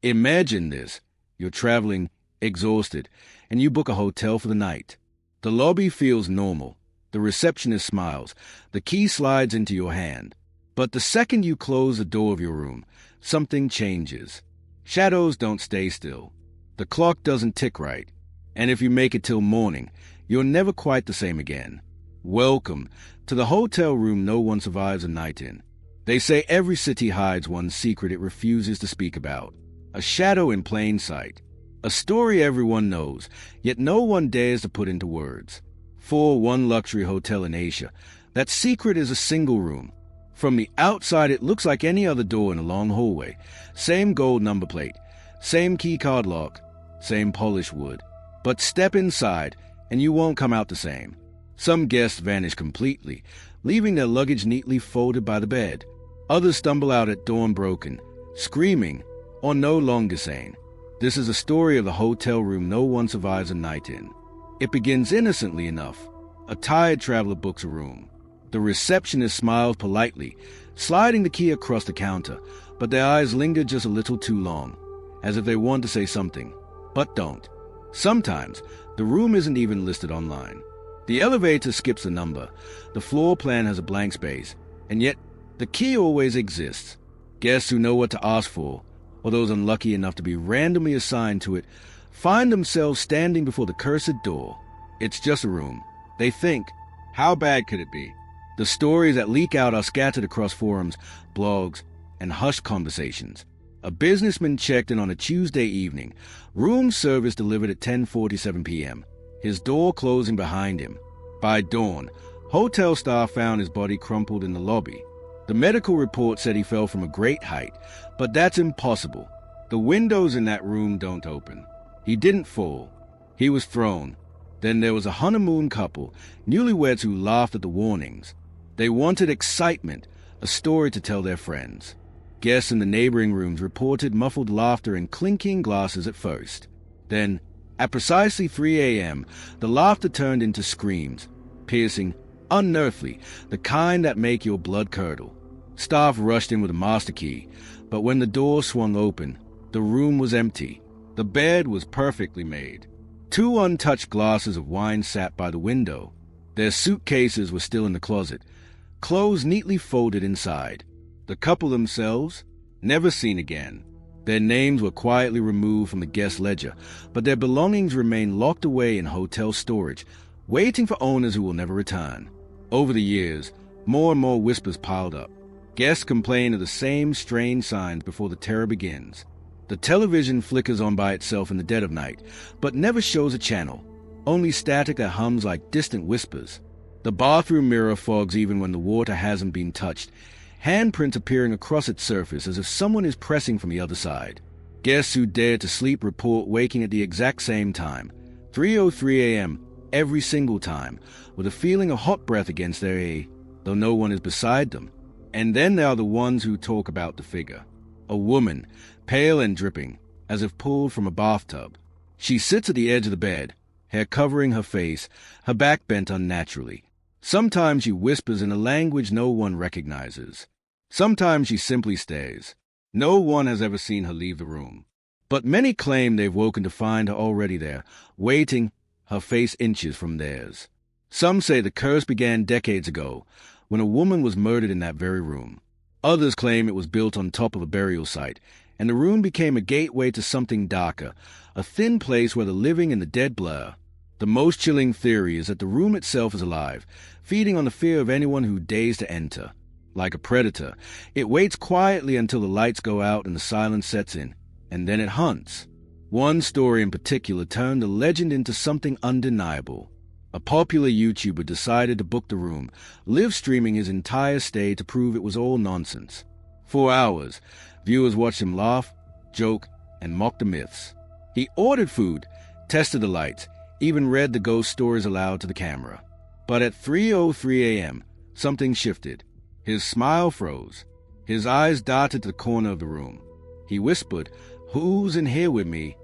Imagine this. You're traveling, exhausted, and you book a hotel for the night. The lobby feels normal. The receptionist smiles. The key slides into your hand. But the second you close the door of your room, something changes. Shadows don't stay still. The clock doesn't tick right. And if you make it till morning, you're never quite the same again. Welcome to the hotel room no one survives a night in. They say every city hides one secret it refuses to speak about. A shadow in plain sight. A story everyone knows, yet no one dares to put into words. For one luxury hotel in Asia, that secret is a single room. From the outside, it looks like any other door in a long hallway. Same gold number plate, same keycard lock, same polished wood. But step inside, and you won't come out the same. Some guests vanish completely, leaving their luggage neatly folded by the bed. Others stumble out at dawn broken, screaming, or no longer sane. This is a story of the hotel room no one survives a night in. It begins innocently enough. A tired traveler books a room. The receptionist smiles politely, sliding the key across the counter, but their eyes linger just a little too long, as if they want to say something, but don't. Sometimes, the room isn't even listed online. The elevator skips a number, the floor plan has a blank space, and yet the key always exists. Guests who know what to ask for, or those unlucky enough to be randomly assigned to it, find themselves standing before the cursed door. It's just a room. They think, how bad could it be? The stories that leak out are scattered across forums, blogs, and hushed conversations. A businessman checked in on a Tuesday evening, room service delivered at 10:47 p.m., his door closing behind him. By dawn, hotel staff found his body crumpled in the lobby. The medical report said he fell from a great height, but that's impossible. The windows in that room don't open. He didn't fall. He was thrown. Then there was a honeymoon couple, newlyweds who laughed at the warnings. They wanted excitement, a story to tell their friends. Guests in the neighboring rooms reported muffled laughter and clinking glasses at first. Then, at precisely 3 a.m., the laughter turned into screams, piercing, unearthly, the kind that make your blood curdle. Staff rushed in with a master key, but when the door swung open, the room was empty. The bed was perfectly made. 2 untouched glasses of wine sat by the window. Their suitcases were still in the closet, clothes neatly folded inside. The couple themselves, never seen again. Their names were quietly removed from the guest ledger, but their belongings remained locked away in hotel storage, waiting for owners who will never return. Over the years, more and more whispers piled up. Guests complain of the same strange signs before the terror begins. The television flickers on by itself in the dead of night, but never shows a channel, only static that hums like distant whispers. The bathroom mirror fogs even when the water hasn't been touched, handprints appearing across its surface as if someone is pressing from the other side. Guests who dare to sleep report waking at the exact same time, 3:03 a.m., every single time, with a feeling of hot breath against their ear, though no one is beside them. And then there are the ones who talk about the figure. A woman, pale and dripping, as if pulled from a bathtub. She sits at the edge of the bed, hair covering her face, her back bent unnaturally. Sometimes she whispers in a language no one recognizes. Sometimes she simply stays. No one has ever seen her leave the room. But many claim they've woken to find her already there, waiting, her face inches from theirs. Some say the curse began decades ago, when a woman was murdered in that very room. Others claim it was built on top of a burial site, and the room became a gateway to something darker, a thin place where the living and the dead blur. The most chilling theory is that the room itself is alive, feeding on the fear of anyone who dares to enter. Like a predator, it waits quietly until the lights go out and the silence sets in, and then it hunts. One story in particular turned the legend into something undeniable. A popular YouTuber decided to book the room, live streaming his entire stay to prove it was all nonsense. For hours, viewers watched him laugh, joke, and mock the myths. He ordered food, tested the lights, even read the ghost stories aloud to the camera. But at 3:03 a.m., something shifted. His smile froze. His eyes darted to the corner of the room. He whispered, "Who's in here with me?"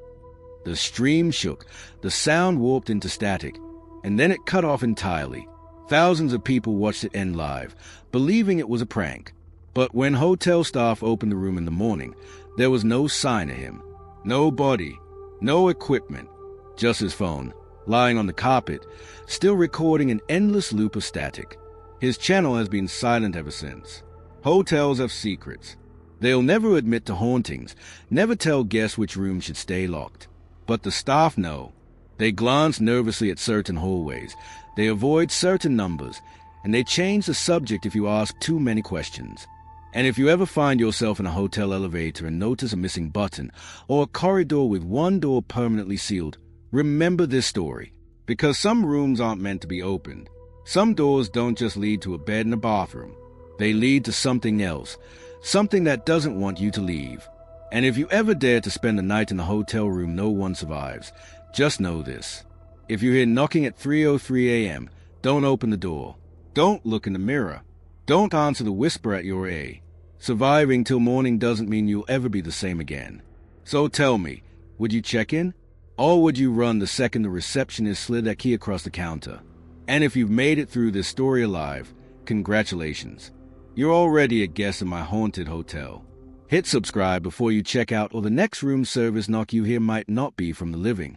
The stream shook, the sound warped into static, and then it cut off entirely. Thousands of people watched it end live, believing it was a prank. But when hotel staff opened the room in the morning, there was no sign of him. No body, no equipment, just his phone, lying on the carpet, still recording an endless loop of static. His channel has been silent ever since. Hotels have secrets. They'll never admit to hauntings, never tell guests which room should stay locked. But the staff know. They glance nervously at certain hallways, they avoid certain numbers, and they change the subject if you ask too many questions. And if you ever find yourself in a hotel elevator and notice a missing button, or a corridor with one door permanently sealed, remember this story. Because some rooms aren't meant to be opened. Some doors don't just lead to a bed and a bathroom. They lead to something else, something that doesn't want you to leave. And if you ever dare to spend the night in a hotel room no one survives, just know this. If you hear knocking at 3:03 a.m., don't open the door. Don't look in the mirror. Don't answer the whisper at your A. Surviving till morning doesn't mean you'll ever be the same again. So tell me, would you check in? Or would you run the second the receptionist slid that key across the counter? And if you've made it through this story alive, congratulations. You're already a guest in my haunted hotel. Hit subscribe before you check out, or the next room service knock you hear might not be from the living.